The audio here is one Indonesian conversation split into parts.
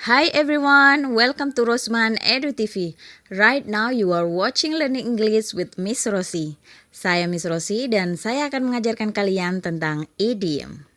Hi everyone, welcome to Rosman Edu TV. Right now you are watching Learning English with Miss Rosie. Saya Miss Rosie dan saya akan mengajarkan kalian tentang idiom.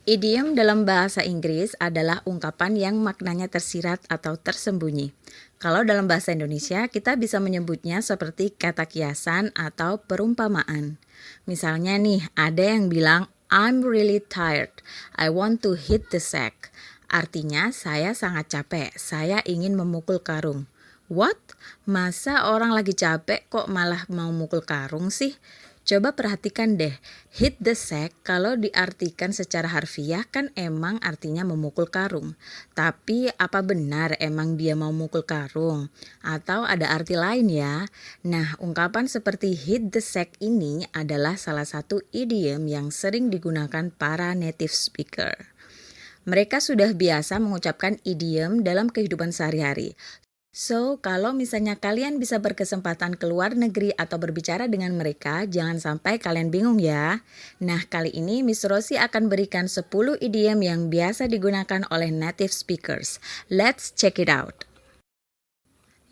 Idiom dalam bahasa Inggris adalah ungkapan yang maknanya tersirat atau tersembunyi. Kalau dalam bahasa Indonesia, kita bisa menyebutnya seperti kata kiasan atau perumpamaan. Misalnya nih, ada yang bilang, I'm really tired. I want to hit the sack. Artinya, saya sangat capek. Saya ingin memukul karung. What? Masa orang lagi capek kok malah mau mukul karung sih? Coba perhatikan deh, hit the sack kalau diartikan secara harfiah kan emang artinya memukul karung. Tapi apa benar emang dia mau mukul karung? Atau ada arti lain ya? Nah, ungkapan seperti hit the sack ini adalah salah satu idiom yang sering digunakan para native speaker. Mereka sudah biasa mengucapkan idiom dalam kehidupan sehari-hari. So, kalau misalnya kalian bisa berkesempatan ke luar negeri atau berbicara dengan mereka, jangan sampai kalian bingung ya. Nah, kali ini Miss Rosie akan berikan 10 idiom yang biasa digunakan oleh native speakers. Let's check it out.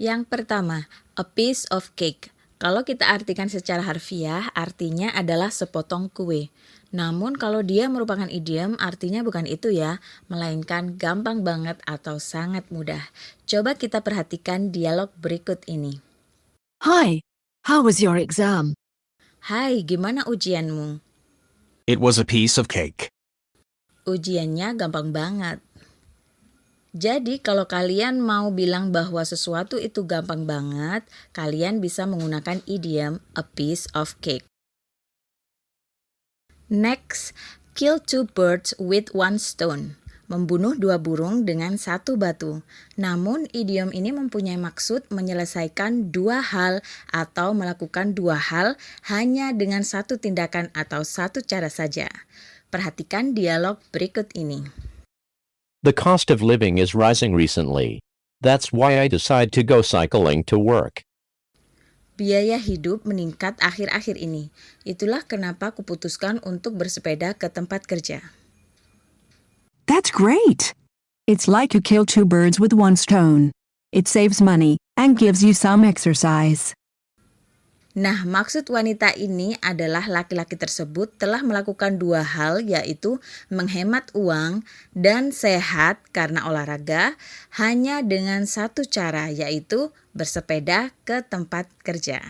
Yang pertama, a piece of cake. Kalau kita artikan secara harfiah, artinya adalah sepotong kue. Namun kalau dia merupakan idiom, artinya bukan itu ya, melainkan gampang banget atau sangat mudah. Coba kita perhatikan dialog berikut ini. Hi, how was your exam? Hai, gimana ujianmu? It was a piece of cake. Ujiannya gampang banget. Jadi kalau kalian mau bilang bahwa sesuatu itu gampang banget, kalian bisa menggunakan idiom a piece of cake. Next, kill 2 birds with 1 stone. Membunuh 2 burung dengan 1 batu. Namun idiom ini mempunyai maksud menyelesaikan 2 hal atau melakukan 2 hal hanya dengan 1 tindakan atau 1 cara saja. Perhatikan dialog berikut ini. The cost of living is rising recently. That's why I decide to go cycling to work. Biaya hidup meningkat akhir-akhir ini. Itulah kenapa kuputuskan untuk bersepeda ke tempat kerja. That's great! It's like you kill 2 birds with 1 stone. It saves money and gives you some exercise. Nah, maksud wanita ini adalah laki-laki tersebut telah melakukan 2 hal, yaitu menghemat uang dan sehat karena olahraga hanya dengan 1 cara, yaitu bersepeda ke tempat kerja.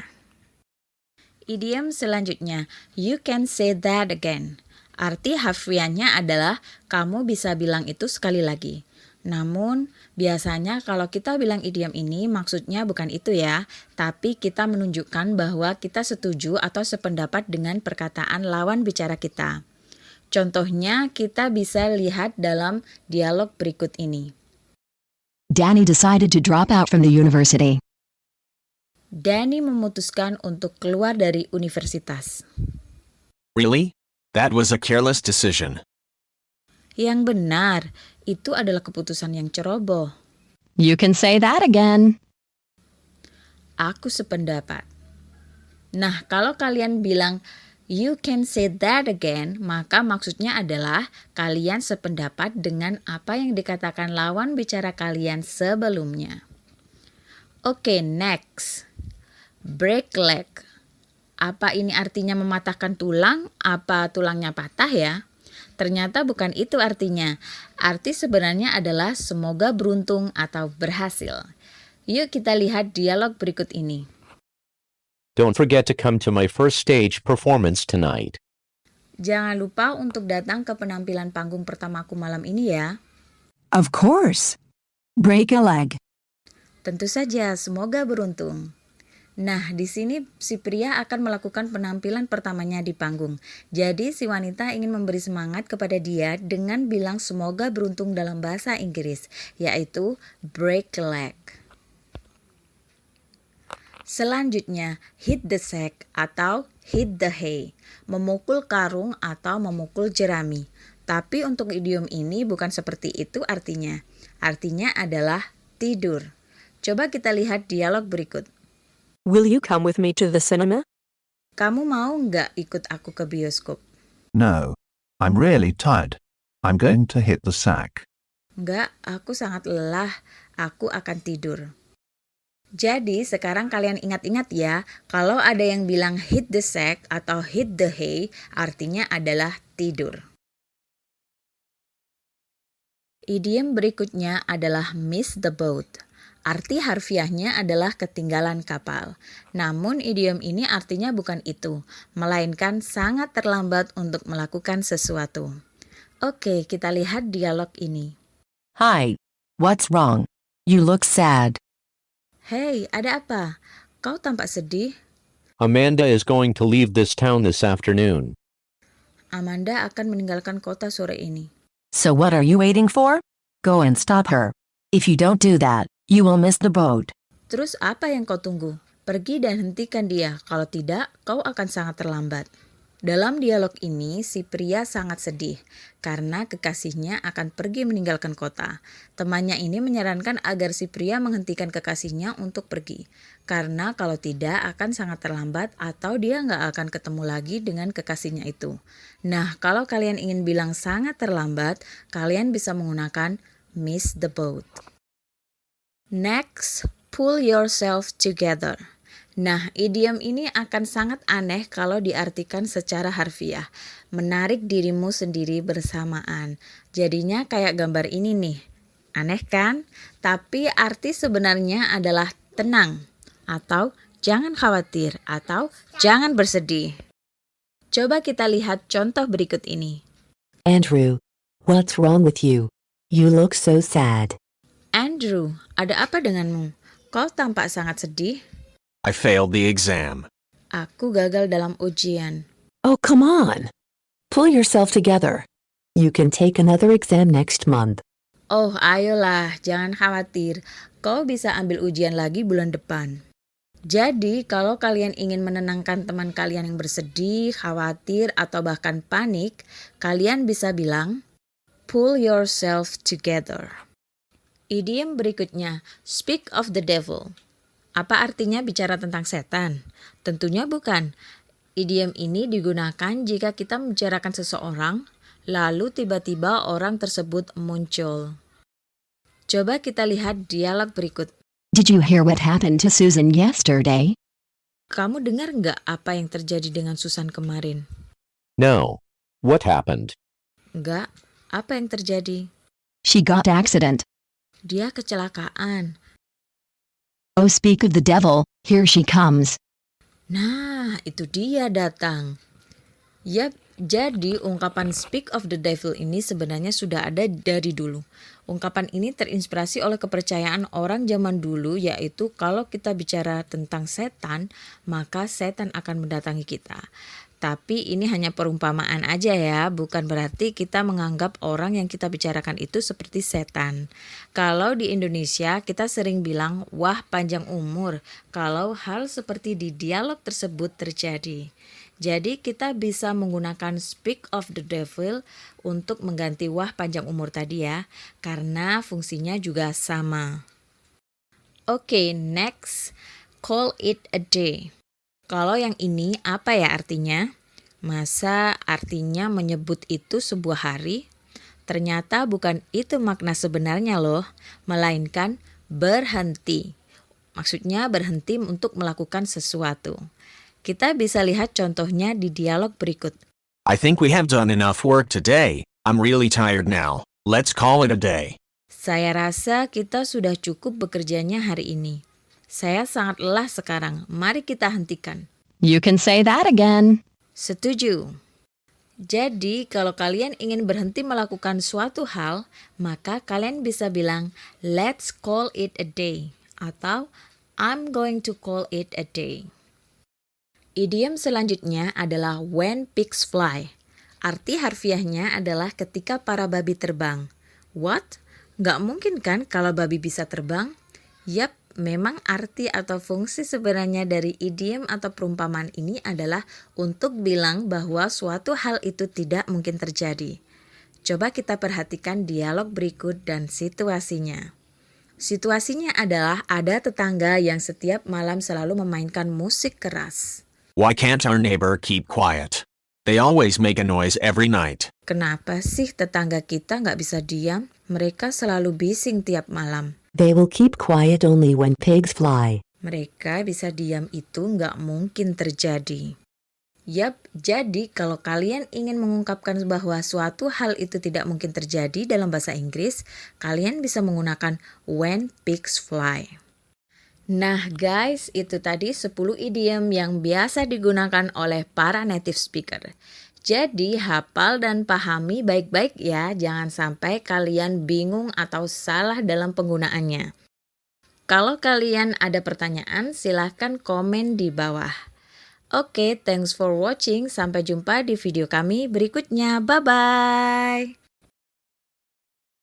Idiom selanjutnya, you can say that again. Arti harfiahnya adalah kamu bisa bilang itu sekali lagi. Namun, biasanya kalau kita bilang idiom ini maksudnya bukan itu ya, tapi kita menunjukkan bahwa kita setuju atau sependapat dengan perkataan lawan bicara kita. Contohnya, kita bisa lihat dalam dialog berikut ini. Danny decided to drop out from the university. Danny memutuskan untuk keluar dari universitas. Really? That was a careless decision. Yang benar, itu adalah keputusan yang ceroboh. You can say that again. Aku sependapat. Nah, kalau kalian bilang you can say that again, maka maksudnya adalah kalian sependapat dengan apa yang dikatakan lawan bicara kalian sebelumnya. Oke, next. Break leg. Apa ini artinya mematahkan tulang? Apa tulangnya patah ya? Ternyata bukan itu artinya. Arti sebenarnya adalah semoga beruntung atau berhasil. Yuk kita lihat dialog berikut ini. Don't forget to come to my first stage performance tonight. Jangan lupa untuk datang ke penampilan panggung pertamaku malam ini ya. Of course. Break a leg. Tentu saja, semoga beruntung. Nah, di sini si pria akan melakukan penampilan pertamanya di panggung. Jadi si wanita ingin memberi semangat kepada dia dengan bilang semoga beruntung dalam bahasa Inggris, yaitu break a leg. Selanjutnya, hit the sack atau hit the hay, memukul karung atau memukul jerami. Tapi untuk idiom ini bukan seperti itu artinya. Artinya adalah tidur. Coba kita lihat dialog berikut. Will you come with me to the cinema? Kamu mau nggak ikut aku ke bioskop? No. I'm really tired. I'm going to hit the sack. Enggak, aku sangat lelah. Aku akan tidur. Jadi sekarang kalian ingat-ingat ya, kalau ada yang bilang hit the sack atau hit the hay, artinya adalah tidur. Idiom berikutnya adalah miss the boat. Arti harfiahnya adalah ketinggalan kapal. Namun idiom ini artinya bukan itu, melainkan sangat terlambat untuk melakukan sesuatu. Oke, kita lihat dialog ini. Hi. What's wrong? You look sad. Hei, ada apa? Kau tampak sedih? Amanda is going to leave this town this afternoon. Amanda akan meninggalkan kota sore ini. So what are you waiting for? Go and stop her. If you don't do that, you will miss the boat. Terus apa yang kau tunggu? Pergi dan hentikan dia. Kalau tidak, kau akan sangat terlambat. Dalam dialog ini, si pria sangat sedih karena kekasihnya akan pergi meninggalkan kota. Temannya ini menyarankan agar si pria menghentikan kekasihnya untuk pergi. Karena kalau tidak akan sangat terlambat atau dia nggak akan ketemu lagi dengan kekasihnya itu. Nah, kalau kalian ingin bilang sangat terlambat, kalian bisa menggunakan miss the boat. Next, pull yourself together. Nah, idiom ini akan sangat aneh kalau diartikan secara harfiah. Menarik dirimu sendiri bersamaan. Jadinya kayak gambar ini nih. Aneh kan? Tapi arti sebenarnya adalah tenang, atau jangan khawatir, atau jangan bersedih. Coba kita lihat contoh berikut ini. Andrew, what's wrong with you? You look so sad. Andrew, ada apa denganmu? Kau tampak sangat sedih. I failed the exam. Aku gagal dalam ujian. Oh, come on. Pull yourself together. You can take another exam next month. Oh, ayolah, jangan khawatir. Kau bisa ambil ujian lagi bulan depan. Jadi, kalau kalian ingin menenangkan teman kalian yang bersedih, khawatir, atau bahkan panik, kalian bisa bilang, pull yourself together. Idiom berikutnya, speak of the devil. Apa artinya bicara tentang setan? Tentunya bukan. Idiom ini digunakan jika kita membicarakan seseorang, lalu tiba-tiba orang tersebut muncul. Coba kita lihat dialog berikut. Did you hear what happened to Susan yesterday? Kamu dengar nggak apa yang terjadi dengan Susan kemarin? No. What happened? Nggak, apa yang terjadi? She got accident. Dia kecelakaan. Oh, speak of the devil, here she comes. Nah, itu dia datang. Yap, jadi ungkapan speak of the devil ini sebenarnya sudah ada dari dulu. Ungkapan ini terinspirasi oleh kepercayaan orang zaman dulu, yaitu kalau kita bicara tentang setan, maka setan akan mendatangi kita. Tapi ini hanya perumpamaan aja ya, bukan berarti kita menganggap orang yang kita bicarakan itu seperti setan. Kalau di Indonesia kita sering bilang, wah panjang umur, kalau hal seperti di dialog tersebut terjadi. Jadi kita bisa menggunakan speak of the devil untuk mengganti wah panjang umur tadi ya, karena fungsinya juga sama. Oke, next, call it a day. Kalau yang ini apa ya artinya? Masa artinya menyebut itu sebuah hari? Ternyata bukan itu makna sebenarnya loh, melainkan berhenti. Maksudnya berhenti untuk melakukan sesuatu. Kita bisa lihat contohnya di dialog berikut. I think we have done enough work today. I'm really tired now. Let's call it a day. Saya rasa kita sudah cukup bekerjanya hari ini. Saya sangat lelah sekarang. Mari kita hentikan. You can say that again. Setuju. Jadi, kalau kalian ingin berhenti melakukan suatu hal, maka kalian bisa bilang, let's call it a day. Atau, I'm going to call it a day. Idiom selanjutnya adalah when pigs fly. Arti harfiahnya adalah ketika para babi terbang. What? Nggak mungkin kan kalau babi bisa terbang? Yap, memang arti atau fungsi sebenarnya dari idiom atau perumpamaan ini adalah untuk bilang bahwa suatu hal itu tidak mungkin terjadi. Coba kita perhatikan dialog berikut dan situasinya. Situasinya adalah ada tetangga yang setiap malam selalu memainkan musik keras. Why can't our neighbor keep quiet? They always make a noise every night. Kenapa sih tetangga kita nggak bisa diam? Mereka selalu bising tiap malam. They will keep quiet only when pigs fly. Mereka bisa diam itu nggak mungkin terjadi. Yap, jadi kalau kalian ingin mengungkapkan bahwa suatu hal itu tidak mungkin terjadi dalam bahasa Inggris, kalian bisa menggunakan when pigs fly. Nah guys, itu tadi 10 idiom yang biasa digunakan oleh para native speaker. Jadi hafal dan pahami baik-baik ya, jangan sampai kalian bingung atau salah dalam penggunaannya. Kalau kalian ada pertanyaan, silahkan komen di bawah. Oke, thanks for watching. Sampai jumpa di video kami berikutnya. Bye-bye.